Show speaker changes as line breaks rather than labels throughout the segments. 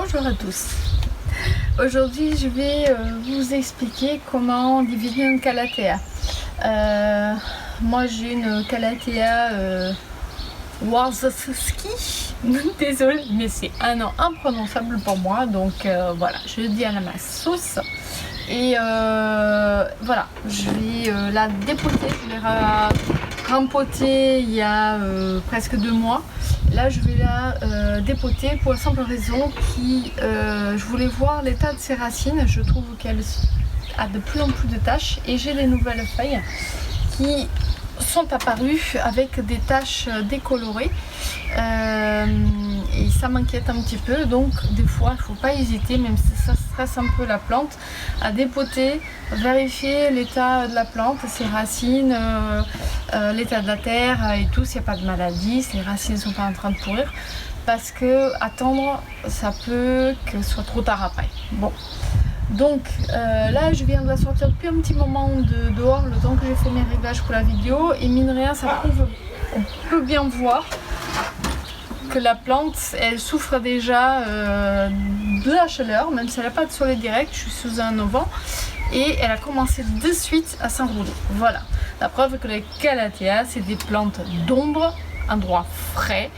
Bonjour à tous. Aujourd'hui je vais vous expliquer comment diviser une calathea. Moi j'ai une calathea Warszawski. Désolée mais c'est un nom imprononçable pour moi, donc voilà, je le dis à la sauce. Et voilà, je vais la dépoter, je l'ai rempotée il y a presque 2 mois. Là je vais la dépoter pour la simple raison que je voulais voir l'état de ses racines. Je trouve qu'elle a de plus en plus de taches et j'ai des nouvelles feuilles qui sont apparues avec des taches décolorées et ça m'inquiète un petit peu, donc des fois il ne faut pas hésiter, même si ça stresse un peu la plante, à dépoter, vérifier l'état de la plante, ses racines, l'état de la terre et tout, s'il n'y a pas de maladie, si les racines ne sont pas en train de pourrir, parce que attendre ça peut que ce soit trop tard après. Bon. Donc là je viens de la sortir depuis un petit moment de dehors, le temps que j'ai fait mes réglages pour la vidéo, et mine de rien ça prouve, on peut bien voir que la plante elle souffre déjà de la chaleur, même si elle n'a pas de soleil direct. Je suis sous un auvent et elle a commencé de suite à s'enrouler. Voilà, la preuve que les calatheas c'est des plantes d'ombre, endroit frais,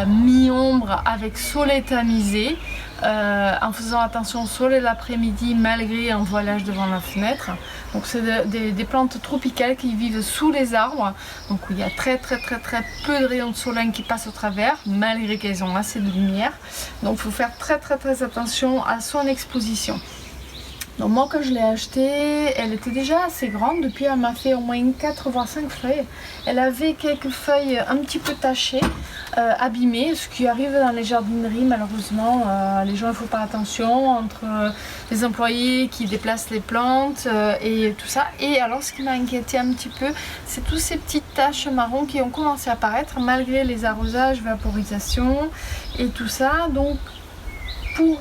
mi-ombre avec soleil tamisé, en faisant attention au soleil l'après-midi malgré un voilage devant la fenêtre. Donc c'est des plantes tropicales qui vivent sous les arbres, donc où il y a très peu de rayons de soleil qui passent au travers malgré qu'elles ont assez de lumière. Donc il faut faire très attention à son exposition. Donc moi quand je l'ai achetée, elle était déjà assez grande, depuis elle m'a fait au moins 4 voire 5 feuilles. Elle avait quelques feuilles un petit peu tachées, abîmées, ce qui arrive dans les jardineries malheureusement. Les gens ne font pas attention, entre les employés qui déplacent les plantes et tout ça. Et alors ce qui m'a inquiété un petit peu, c'est tous ces petites taches marron qui ont commencé à apparaître malgré les arrosages, vaporisation et tout ça. Donc pour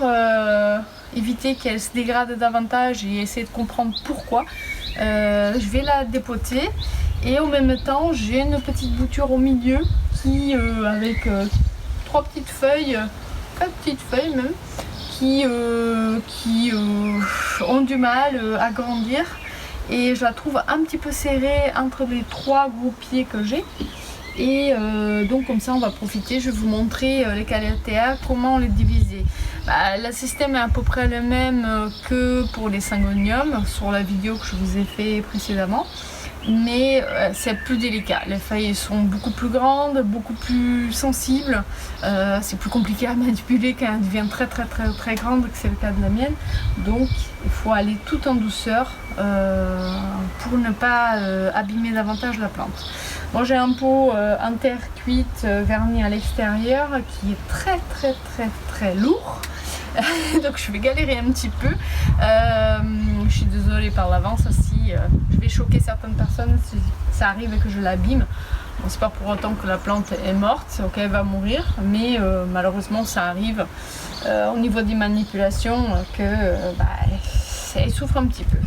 éviter qu'elle se dégrade davantage et essayer de comprendre pourquoi, je vais la dépoter, et en même temps j'ai une petite bouture au milieu qui avec 3 petites feuilles, 4 petites feuilles même, qui ont du mal à grandir, et je la trouve un petit peu serrée entre les 3 gros pieds que j'ai. Et donc comme ça on va profiter, je vais vous montrer les calatheas, comment les diviser. Le système est à peu près le même que pour les syngoniums sur la vidéo que je vous ai fait précédemment, mais c'est plus délicat. Les feuilles sont beaucoup plus grandes, beaucoup plus sensibles, c'est plus compliqué à manipuler quand elles deviennent très grandes, que c'est le cas de la mienne. Donc il faut aller tout en douceur pour ne pas abîmer davantage la plante. Moi j'ai un pot en terre cuite verni à l'extérieur qui est très lourd. Donc je vais galérer un petit peu. Je suis désolée par l'avance si je vais choquer certaines personnes si ça arrive et que je l'abîme. Bon, c'est pas pour autant que la plante est morte, ok, elle va mourir, mais malheureusement ça arrive au niveau des manipulations que elle souffre un petit peu.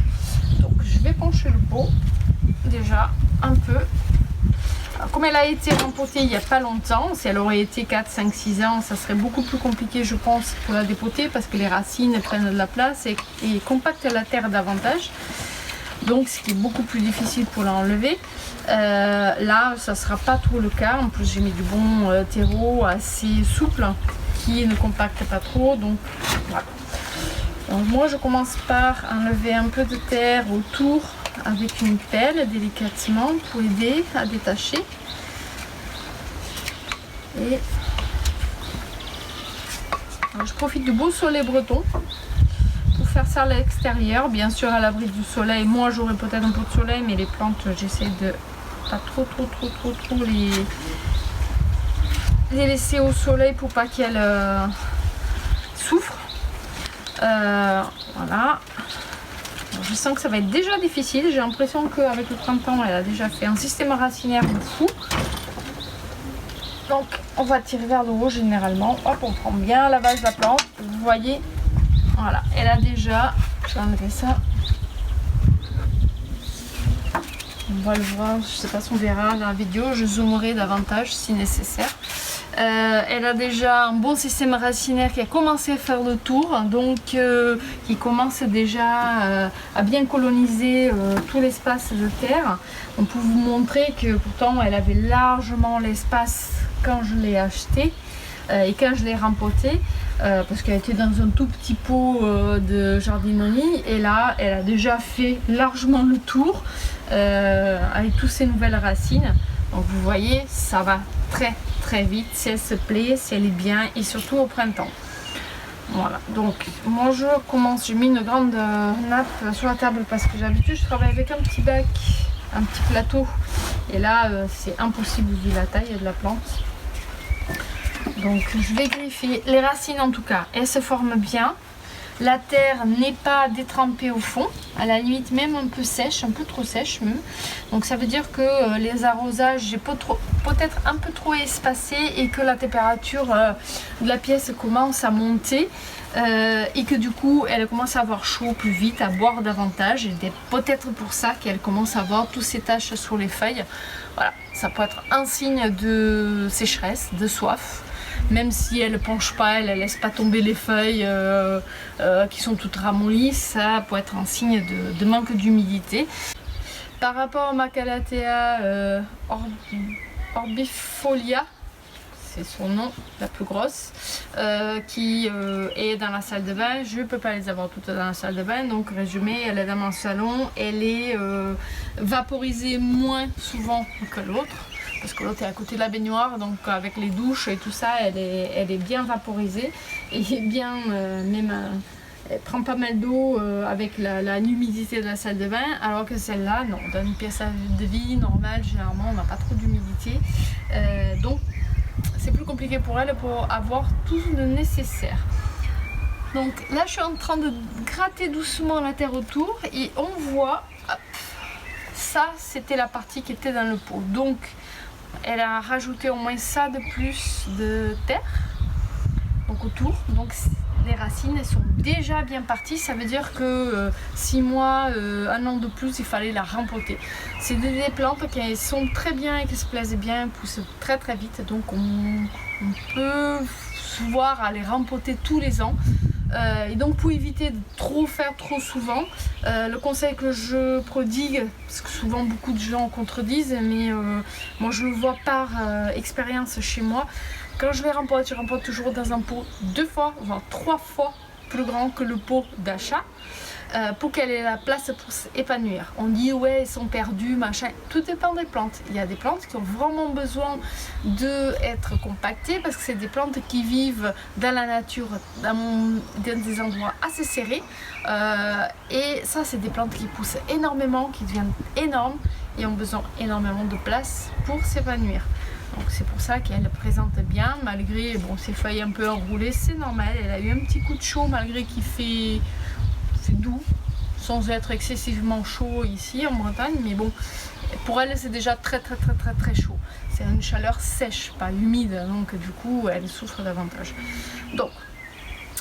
Donc je vais pencher le pot déjà un peu. Alors, comme elle a été rempotée il n'y a pas longtemps, si elle aurait été 4, 5, 6 ans, ça serait beaucoup plus compliqué je pense pour la dépoter, parce que les racines prennent de la place et compactent la terre davantage. Donc ce qui est beaucoup plus difficile pour l'enlever. Là ça ne sera pas trop le cas, en plus j'ai mis du bon terreau assez souple qui ne compacte pas trop, donc voilà. Donc moi je commence par enlever un peu de terre autour avec une pelle délicatement pour aider à détacher. Et alors, je profite du beau soleil breton pour faire ça à l'extérieur, bien sûr à l'abri du soleil. Moi j'aurais peut-être un peu de soleil, mais les plantes j'essaie de pas trop les laisser au soleil pour pas qu'elles souffrent. Voilà. Je sens que ça va être déjà difficile, j'ai l'impression qu'avec le printemps elle a déjà fait un système racinaire de fou. Donc on va tirer vers le haut généralement. Hop, on prend bien la base de la plante, vous voyez, voilà, elle a déjà, je vais enlever ça. On va le voir, je sais pas si on verra dans la vidéo, je zoomerai davantage si nécessaire. Elle a déjà un bon système racinaire qui a commencé à faire le tour, donc qui commence déjà à bien coloniser tout l'espace de terre. On peut vous montrer que pourtant elle avait largement l'espace quand je l'ai acheté et quand je l'ai rempotée, parce qu'elle était dans un tout petit pot de jardinerie, et là elle a déjà fait largement le tour avec toutes ces nouvelles racines. Donc vous voyez, ça va très vite si elle se plaît, si elle est bien, et surtout au printemps. Voilà, donc moi je commence, j'ai mis une grande nappe sur la table parce que d'habitude je travaille avec un petit bac, un petit plateau, et là c'est impossible vu la taille de la plante. Donc je vais griffer les racines, en tout cas elles se forment bien. La terre n'est pas détrempée au fond, à la limite même un peu sèche, un peu trop sèche même. Donc ça veut dire que les arrosages, j'ai peut-être un peu trop espacé, et que la température de la pièce commence à monter et que du coup elle commence à avoir chaud plus vite, à boire davantage, et c'est peut-être pour ça qu'elle commence à avoir toutes ces taches sur les feuilles. Voilà, ça peut être un signe de sécheresse, de soif. Même si elle ne penche pas, elle ne laisse pas tomber les feuilles qui sont toutes ramollies, ça peut être un signe de manque d'humidité. Par rapport à ma Calathea orbifolia, c'est son nom, la plus grosse, qui est dans la salle de bain. Je ne peux pas les avoir toutes dans la salle de bain, donc résumé, elle est dans mon salon, elle est vaporisée moins souvent que l'autre, parce que l'autre est à côté de la baignoire, donc avec les douches et tout ça, elle est bien vaporisée, et bien elle prend pas mal d'eau avec l'humidité de la salle de bain, alors que celle-là, non, dans une pièce de vie normale, généralement on n'a pas trop d'humidité, donc c'est plus compliqué pour elle pour avoir tout le nécessaire. Donc là je suis en train de gratter doucement la terre autour, et on voit, hop, ça c'était la partie qui était dans le pot, donc elle a rajouté au moins ça de plus de terre, donc autour. Donc les racines elles sont déjà bien parties, ça veut dire que 6 mois, 1 an de plus, il fallait la rempoter. C'est des plantes qui sont très bien et qui se plaisent bien, poussent très vite, donc on peut se voir à les rempoter tous les ans. Et donc pour éviter de faire trop souvent, le conseil que je prodigue, parce que souvent beaucoup de gens contredisent, mais moi je le vois par expérience chez moi, quand je les rempote, je rempote toujours dans un pot 2 fois, voire 3 fois plus grand que le pot d'achat, pour qu'elle ait la place pour s'épanouir. On dit ouais, elles sont perdues, machin, tout dépend des plantes. Il y a des plantes qui ont vraiment besoin d'être compactées, parce que c'est des plantes qui vivent dans la nature, dans des endroits assez serrés, et ça c'est des plantes qui poussent énormément, qui deviennent énormes et ont besoin énormément de place pour s'épanouir. Donc c'est pour ça qu'elle présente bien, malgré ses feuilles un peu enroulées, c'est normal. Elle a eu un petit coup de chaud, malgré qu'il fait doux, sans être excessivement chaud ici en Bretagne, mais bon, pour elle c'est déjà très chaud. C'est une chaleur sèche, pas humide, donc du coup elle souffre davantage. Donc,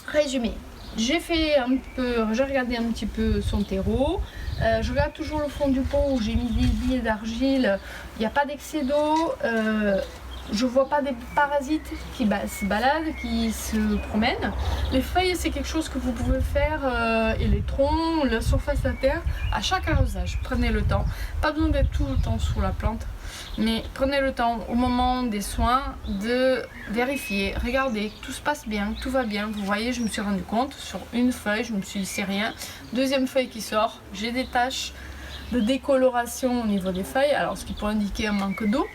résumé, j'ai regardé un petit peu son terreau. Je regarde toujours le fond du pot où j'ai mis des billes d'argile, il n'y a pas d'excès d'eau, je vois pas des parasites qui se baladent, qui se promènent. Les feuilles c'est quelque chose que vous pouvez faire, et les troncs, la surface de la terre, à chaque arrosage. Prenez le temps, pas besoin d'être tout le temps sous la plante, mais prenez le temps au moment des soins de vérifier, regardez, tout se passe bien, tout va bien. Vous voyez, je me suis rendu compte sur une feuille, je me suis dit c'est rien. Deuxième feuille qui sort, j'ai des taches de décoloration au niveau des feuilles, alors ce qui peut indiquer un manque d'eau,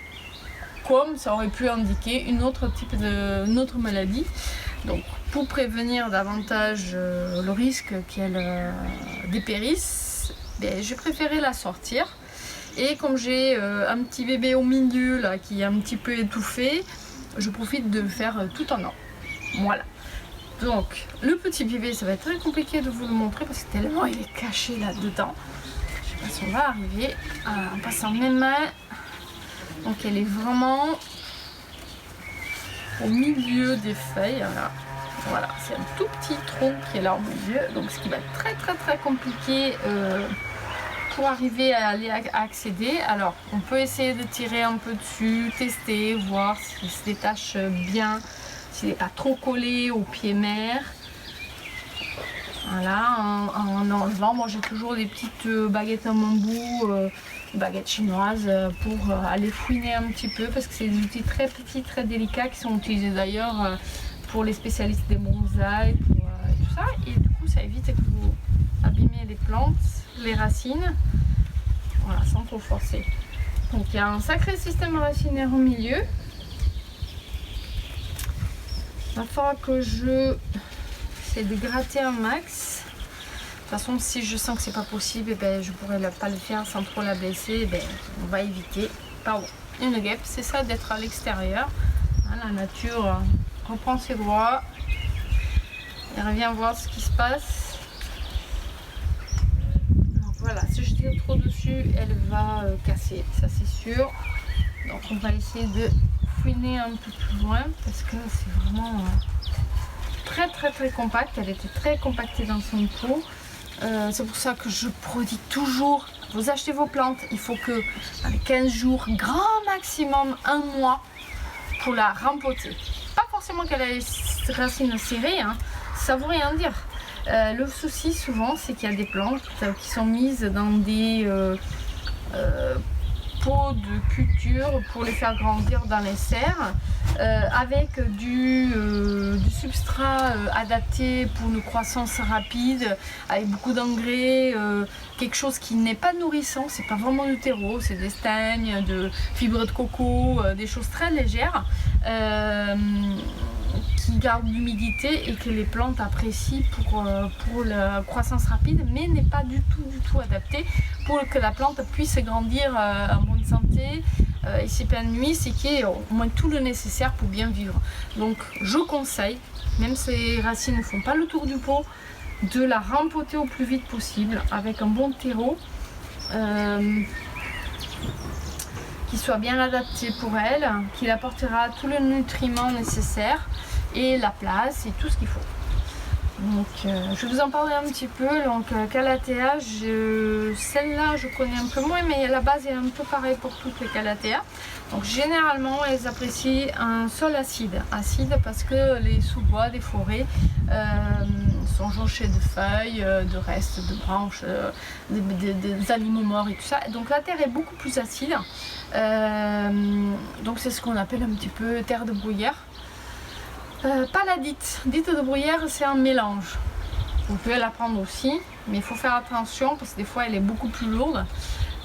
comme ça aurait pu indiquer une autre maladie. Donc pour prévenir davantage le risque qu'elle dépérisse, j'ai préféré la sortir. Et comme j'ai un petit bébé au milieu là qui est un petit peu étouffé, je profite de le faire tout en or. Voilà. Donc le petit bébé, ça va être très compliqué de vous le montrer parce que tellement il est caché là-dedans. Je sais pas si on va arriver en passant mes mains. Donc elle est vraiment au milieu des feuilles. Voilà, c'est un tout petit tronc qui est là au milieu. Donc ce qui va être très compliqué pour arriver à accéder. Alors on peut essayer de tirer un peu dessus, tester, voir s'il se détache bien, s'il n'est pas trop collé au pied mère. Voilà, en enlevant, moi j'ai toujours des petites baguettes en bambou, baguettes chinoises, pour aller fouiner un petit peu, parce que c'est des outils très petits, très délicats, qui sont utilisés d'ailleurs pour les spécialistes des bonsaïs, pour tout ça. Et du coup ça évite que vous abîmez les plantes, les racines, voilà, sans trop forcer. Donc il y a un sacré système racinaire au milieu. Il va falloir que je essaie de gratter un max. De toute façon, si je sens que c'est pas possible, je pourrais pas le faire sans trop la blesser. On va éviter. Pardon. Une guêpe, c'est ça d'être à l'extérieur. La nature reprend ses droits. Et revient voir ce qui se passe. Donc voilà, si je tire trop dessus, elle va casser, ça c'est sûr. Donc on va essayer de fouiner un peu plus loin, parce que c'est vraiment très compact. Elle était très compactée dans son pot. C'est pour ça que je prodigue toujours, vous achetez vos plantes, il faut que dans les 15 jours, grand maximum 1 mois, pour la rempoter. Pas forcément qu'elle ait les racines serrées, hein, ça veut rien dire. Le souci souvent, c'est qu'il y a des plantes qui sont mises dans des pots de culture pour les faire grandir dans les serres, avec du substrat adapté pour une croissance rapide, avec beaucoup d'engrais, quelque chose qui n'est pas nourrissant. C'est pas vraiment du terreau, c'est des steignes, de fibres de coco, des choses très légères, qui gardent l'humidité et que les plantes apprécient pour la croissance rapide, mais n'est pas du tout adapté pour que la plante puisse grandir en bonne santé et s'épanouir, c'est qu'il y ait au moins tout le nécessaire pour bien vivre. Donc je conseille, même si les racines ne font pas le tour du pot, de la rempoter au plus vite possible avec un bon terreau qui soit bien adapté pour elle, qui apportera tous les nutriments nécessaires et la place et tout ce qu'il faut. Donc je vais vous en parler un petit peu. Donc Calathea, celle-là je connais un peu moins, mais la base est un peu pareil pour toutes les Calathea. Donc généralement elles apprécient un sol acide parce que les sous-bois des forêts sont jonchés de feuilles, de restes de branches, des animaux morts et tout ça. Donc la terre est beaucoup plus acide, donc c'est ce qu'on appelle un petit peu terre de bruyère. Pas la dite de bruyère, c'est un mélange. Vous pouvez la prendre aussi, mais il faut faire attention parce que des fois elle est beaucoup plus lourde.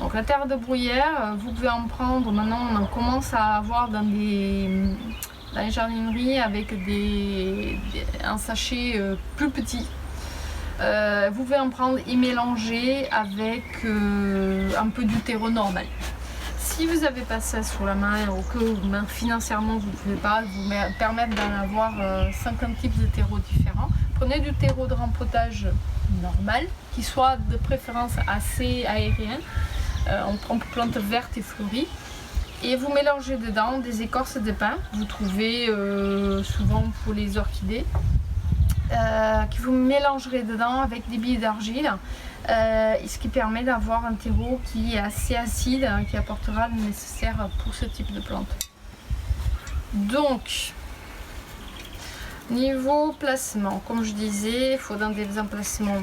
Donc la terre de bruyère, vous pouvez en prendre. Maintenant on en commence à avoir dans les jardineries avec un sachet plus petit. Vous pouvez en prendre et mélanger avec un peu du terreau normal. Si vous n'avez pas ça sous la main ou que financièrement vous ne pouvez pas vous permettre d'en avoir 50 types de terreaux différents, prenez du terreau de rempotage normal qui soit de préférence assez aérien. On prend plantes vertes et fleuries et vous mélangez dedans des écorces de pin. Vous trouvez souvent pour les orchidées, que vous mélangerez dedans avec des billes d'argile. Ce qui permet d'avoir un terreau qui est assez acide, qui apportera le nécessaire pour ce type de plante. Donc, niveau placement, comme je disais, il faut dans des emplacements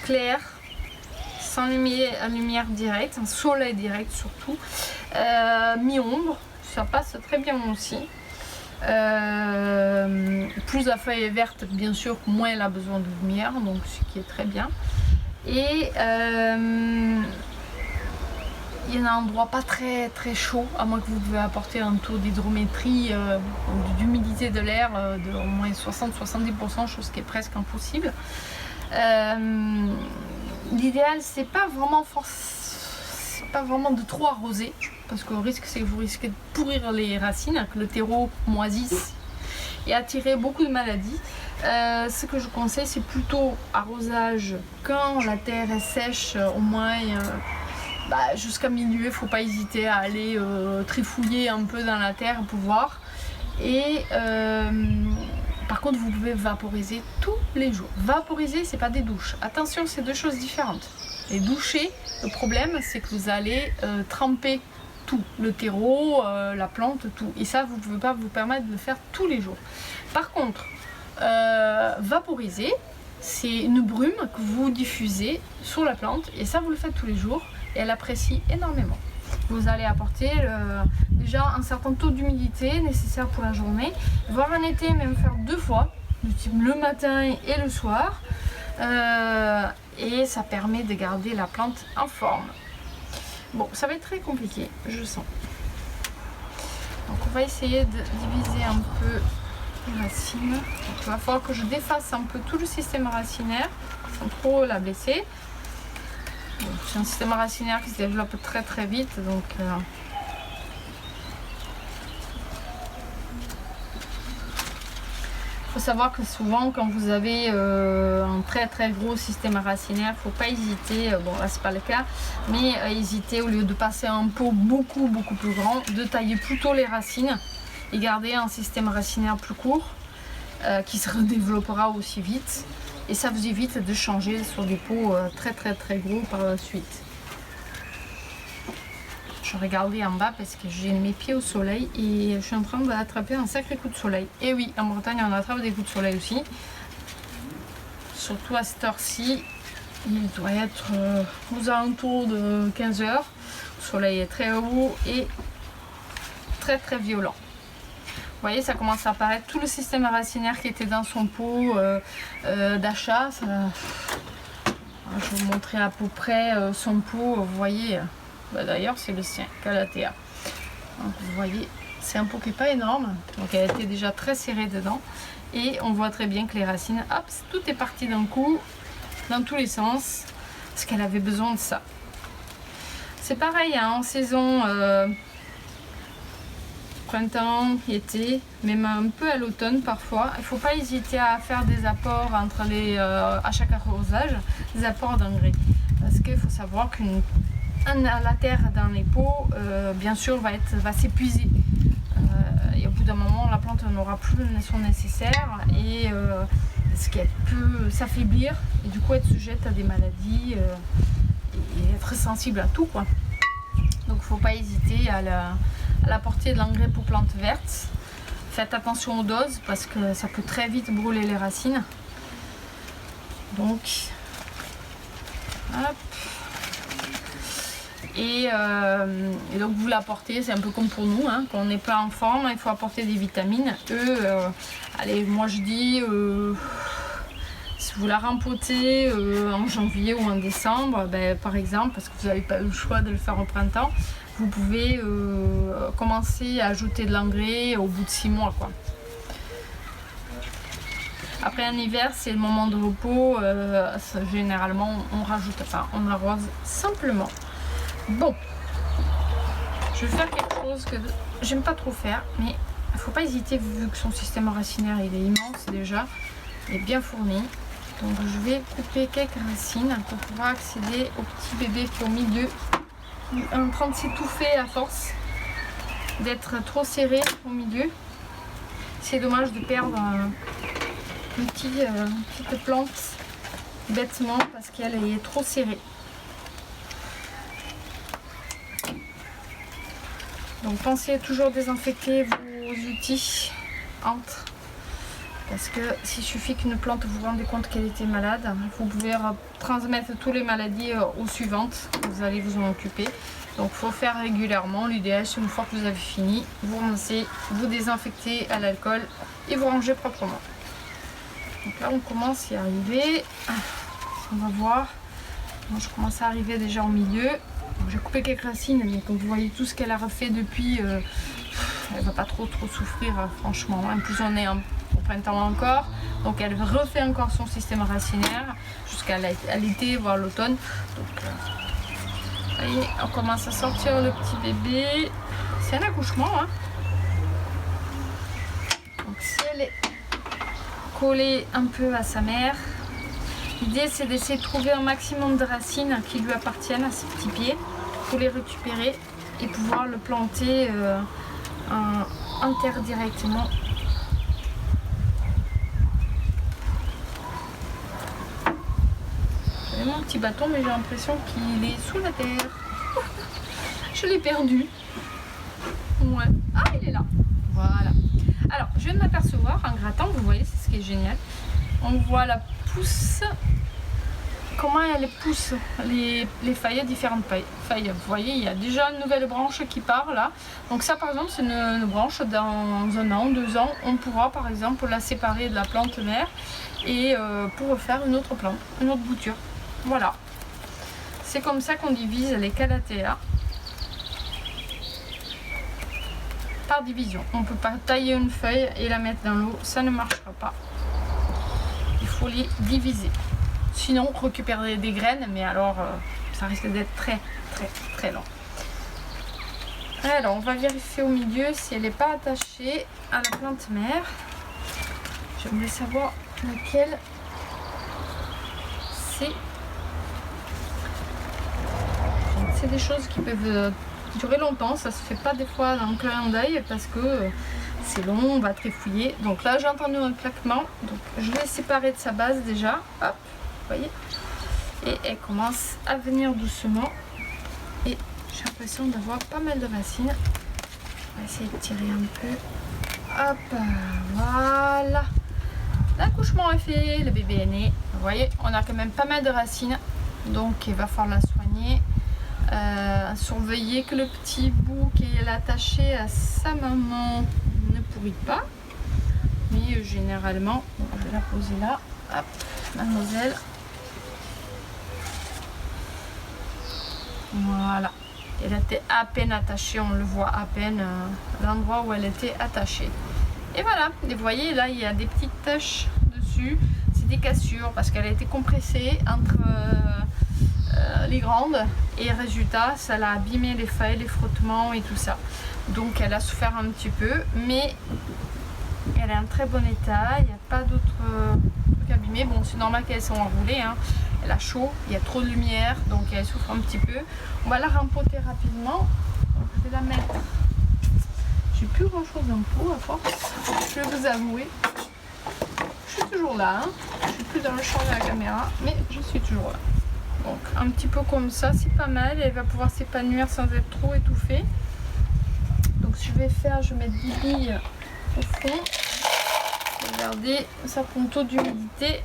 clairs, sans lumière directe, un soleil direct surtout, mi-ombre, ça passe très bien aussi. Plus la feuille est verte, bien sûr, moins elle a besoin de lumière, donc ce qui est très bien. Et il y en a un endroit pas très chaud, à moins que vous pouvez apporter un taux d'hydrométrie, d'humidité de l'air de au moins 60-70%, chose qui est presque impossible. L'idéal, c'est pas vraiment de trop arroser, parce que le risque c'est que vous risquez de pourrir les racines, que le terreau moisisse et attirer beaucoup de maladies. Ce que je conseille, c'est plutôt arrosage quand la terre est sèche, au moins jusqu'à milieu. Il ne faut pas hésiter à aller trifouiller un peu dans la terre pour voir. Et par contre, vous pouvez vaporiser tous les jours. Vaporiser, c'est pas des douches. Attention, c'est deux choses différentes. Les douchers, le problème c'est que vous allez tremper tout, le terreau, la plante, tout. Et ça, vous ne pouvez pas vous permettre de le faire tous les jours. Par contre, vaporiser, c'est une brume que vous diffusez sur la plante et ça, vous le faites tous les jours et elle apprécie énormément. Vous allez apporter déjà un certain taux d'humidité nécessaire pour la journée, voire en été même faire 2 fois, du type le matin et le soir, et ça permet de garder la plante en forme. Bon, ça va être très compliqué, je sens. Donc on va essayer de diviser un peu les racines. Donc, il va falloir que je défasse un peu tout le système racinaire sans trop la blesser. C'est un système racinaire qui se développe très très vite, donc faut savoir que souvent quand vous avez un très très gros système racinaire, faut pas hésiter, bon là c'est pas le cas, mais hésiter au lieu de passer un pot beaucoup plus grand, de tailler plutôt les racines et garder un système racinaire plus court qui se redéveloppera aussi vite. Et ça vous évite de changer sur des pots très gros par la suite. Je regardais en bas parce que j'ai mes pieds au soleil et je suis en train d'attraper un sacré coup de soleil. Et oui, en Bretagne on attrape des coups de soleil aussi. Surtout à cette heure-ci, il doit être aux alentours de 15 h. Le soleil est très haut et très violent. Vous voyez, ça commence à apparaître tout le système racinaire qui était dans son pot d'achat. Je vais vous montrer à peu près son pot. Vous voyez, d'ailleurs c'est le sien, Calathea. Donc, vous voyez, c'est un pot qui n'est pas énorme. Donc elle était déjà très serrée dedans. Et on voit très bien que les racines, hop, tout est parti d'un coup, dans tous les sens. Parce qu'elle avait besoin de ça. C'est pareil, hein, en saison... printemps, été, même un peu à l'automne parfois. Il ne faut pas hésiter à faire des apports entre à chaque arrosage, des apports d'engrais. Parce qu'il faut savoir la terre dans les pots, bien sûr, va s'épuiser. Et au bout d'un moment, la plante n'aura plus son nécessaire et ce qui peut s'affaiblir et du coup être sujette à des maladies et être sensible à tout, quoi. Donc il ne faut pas hésiter à l'apporter de l'engrais pour plantes vertes. Faites attention aux doses parce que ça peut très vite brûler les racines. Donc, hop. Et donc vous l'apportez, c'est un peu comme pour nous, hein, quand on n'est pas en forme, il faut apporter des vitamines. Allez, moi je dis, si vous la rempotez en janvier ou en décembre, par exemple, parce que vous n'avez pas le choix de le faire au printemps, vous pouvez commencer à ajouter de l'engrais au bout de 6 mois, quoi. Après en hiver, c'est le moment de repos, généralement on rajoute pas, on arrose simplement. Bon, je vais faire quelque chose que j'aime pas trop faire, mais il faut pas hésiter vu que son système racinaire il est immense déjà, il est bien fourni. Donc je vais couper quelques racines pour pouvoir accéder au petit bébé qui est au milieu, qui est en train de s'étouffer à force d'être trop serré au milieu. C'est dommage de perdre une petite plante bêtement parce qu'elle est trop serrée. Donc pensez toujours désinfecter vos outils entre, parce que s'il suffit qu'une plante vous rendez compte qu'elle était malade, vous pouvez transmettre toutes les maladies aux suivantes, vous allez vous en occuper. Donc il faut faire régulièrement. L'idéal c'est une fois que vous avez fini, vous rincez, vous désinfectez à l'alcool et vous rangez proprement. Donc là on commence à y arriver, on va voir. Moi je commence à arriver déjà au milieu. J'ai coupé quelques racines, mais comme vous voyez tout ce qu'elle a refait depuis, elle va pas trop souffrir franchement. En plus on est au printemps encore, donc elle refait encore son système racinaire jusqu'à l'été voire l'automne. Donc vous voyez, on commence à sortir le petit bébé. C'est un accouchement, hein. Donc si elle est collée un peu à sa mère, l'idée c'est d'essayer de trouver un maximum de racines qui lui appartiennent à ses petits pieds pour les récupérer et pouvoir le planter en terre directement. Je vais mon petit bâton, mais j'ai l'impression qu'il est sous la terre. Je l'ai perdu. Ouais. Ah, il est là. Voilà. Alors, je viens de m'apercevoir en grattant, vous voyez, c'est ce qui est génial. On voit la pousse, comment elle pousse les feuilles, différentes feuilles. Vous voyez, il y a déjà une nouvelle branche qui part là. Donc ça, par exemple, c'est une branche dans 1 an, 2 ans. On pourra, par exemple, la séparer de la plante mère et pour faire une autre plante, une autre bouture. Voilà. C'est comme ça qu'on divise les calathea. Par division. On ne peut pas tailler une feuille et la mettre dans l'eau, ça ne marchera pas. Il faut les diviser. Sinon, récupérer des graines, mais alors ça risque d'être très long. Alors, on va vérifier au milieu si elle n'est pas attachée à la plante mère. J'aimerais savoir laquelle c'est. C'est des choses qui peuvent durer longtemps, ça se fait pas des fois dans un clin d'œil parce que c'est long, on va trifouiller. Donc là j'ai entendu un claquement, donc je l'ai séparé de sa base déjà, hop, vous voyez, et elle commence à venir doucement et j'ai l'impression d'avoir pas mal de racines. On va essayer de tirer un peu, hop, voilà, l'accouchement est fait, le bébé est né, vous voyez, on a quand même pas mal de racines, donc il va falloir la soigner. Surveiller que le petit bout qui est attaché à sa maman ne pourrit pas, mais généralement je vais la poser là, hop, mademoiselle, voilà, elle était à peine attachée, on le voit à peine l'endroit où elle était attachée, et voilà, et vous voyez là il y a des petites taches dessus, c'est des cassures parce qu'elle a été compressée entre les grandes et résultat ça l'a abîmé les feuilles, les frottements et tout ça, donc elle a souffert un petit peu, mais elle est en très bon état, il n'y a pas d'autres trucs abîmés. Bon, c'est normal qu'elles sont enroulées, hein. Elle a chaud, il y a trop de lumière, donc elle souffre un petit peu. On va la rempoter rapidement, donc, je vais la mettre, j'ai plus grand chose en pot à force, je vais vous avouer, je suis toujours là, hein. Je suis plus dans le champ de la caméra, mais je suis toujours là. Donc un petit peu comme ça, c'est pas mal, elle va pouvoir s'épanouir sans être trop étouffée. Donc je vais mettre 10 billes au fond. Regardez, ça prend le taux d'humidité.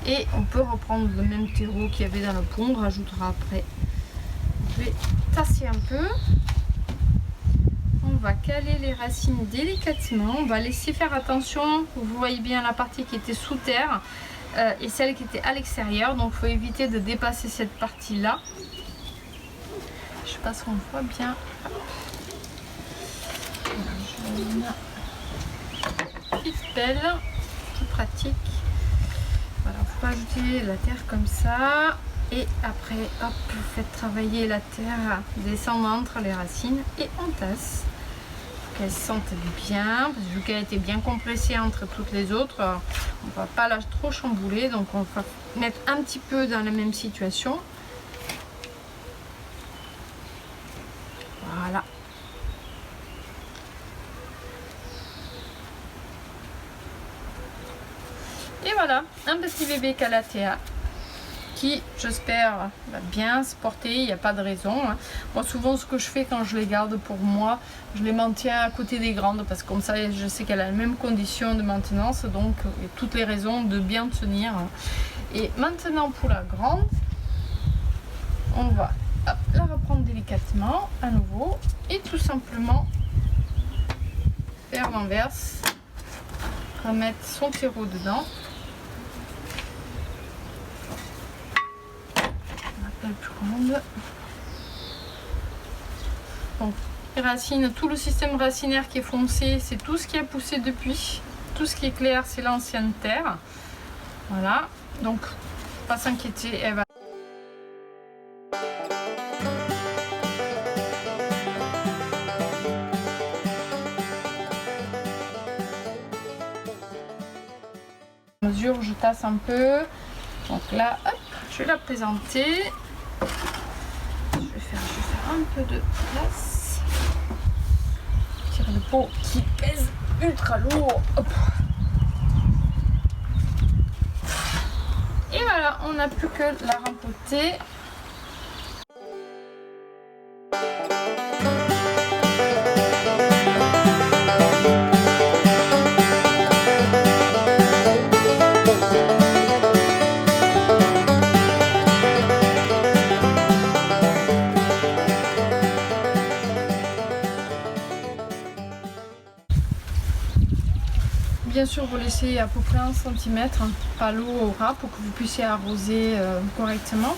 Et on peut reprendre le même terreau qu'il y avait dans le pot, on rajoutera après. Je vais tasser un peu. On va caler les racines délicatement, on va laisser faire attention, vous voyez bien la partie qui était sous terre. Et celle qui était à l'extérieur, donc il faut éviter de dépasser cette partie là. Je sais pas si on voit bien. Petite pelle, plus pratique. Voilà, vous rajoutez la terre comme ça et après hop, vous faites travailler la terre, descendre entre les racines et on tasse. Qu'elle sente bien, parce que vu qu'elle était bien compressée entre toutes les autres, on ne va pas la trop chambouler, donc on va mettre un petit peu dans la même situation. Voilà. Et voilà, un petit bébé calathea qui, j'espère, va bien se porter, il n'y a pas de raison. Moi, souvent, ce que je fais quand je les garde pour moi, je les maintiens à côté des grandes, parce que comme ça, je sais qu'elle a les mêmes conditions de maintenance, donc il y a toutes les raisons de bien tenir. Et maintenant, pour la grande, on va hop, la reprendre délicatement, à nouveau, et tout simplement faire l'inverse, remettre son terreau dedans. Plus grande. Donc les racines, tout le système racinaire qui est foncé, c'est tout ce qui a poussé depuis. Tout ce qui est clair, c'est l'ancienne terre. Voilà, donc pas s'inquiéter, elle va. Mesure, je tasse un peu. Donc là, hop, je vais la présenter. Je vais faire un peu de place. Tire le pot qui pèse ultra lourd. Hop. Et voilà. Voilà, on n'a plus que la rempoter. Bien sûr, vous laissez à peu près 1 cm, pas l'eau au ras pour que vous puissiez arroser correctement.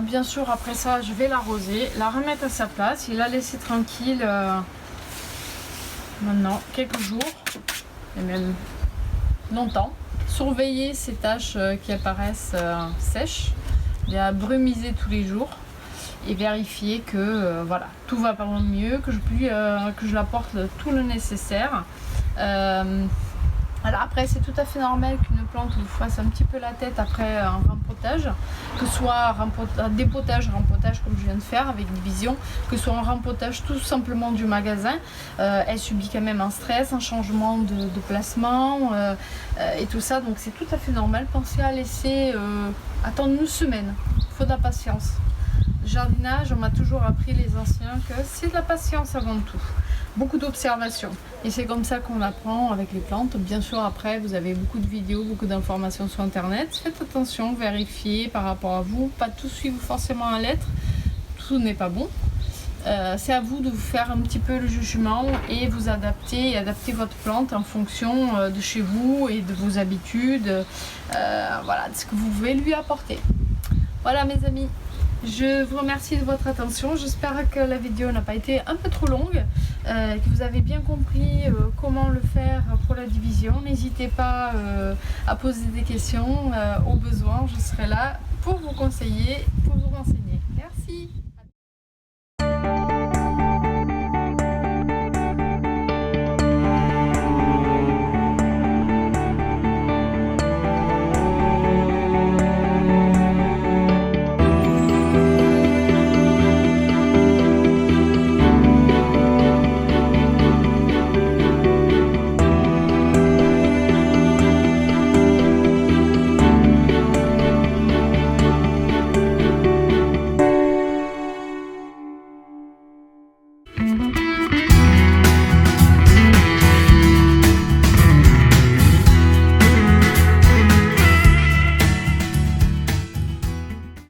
Bien sûr, après ça, je vais l'arroser, la remettre à sa place et la laisser tranquille maintenant quelques jours et même longtemps. Surveiller ces taches qui apparaissent sèches, les brumiser tous les jours et vérifier que voilà, tout va par le mieux, que je l'apporte tout le nécessaire. Voilà, après c'est tout à fait normal qu'une plante vous fasse un petit peu la tête après un rempotage, que ce soit un dépotage, rempotage comme je viens de faire avec division, que ce soit un rempotage tout simplement du magasin. Elle subit quand même un stress, un changement de placement et tout ça, donc c'est tout à fait normal. Pensez à laisser attendre une semaine, il faut de la patience. Le jardinage, on m'a toujours appris les anciens que c'est de la patience avant tout. Beaucoup d'observations. Et c'est comme ça qu'on apprend avec les plantes. Bien sûr, après, vous avez beaucoup de vidéos, beaucoup d'informations sur Internet. Faites attention, vérifiez par rapport à vous. Pas tout suivre forcément à la lettre. Tout n'est pas bon. C'est à vous de vous faire un petit peu le jugement et vous adapter et adapter votre plante en fonction de chez vous et de vos habitudes. Voilà, de ce que vous pouvez lui apporter. Voilà mes amis. Je vous remercie de votre attention, j'espère que la vidéo n'a pas été un peu trop longue, que vous avez bien compris comment le faire pour la division. N'hésitez pas à poser des questions au besoin, je serai là pour vous conseiller, pour vous renseigner. Merci.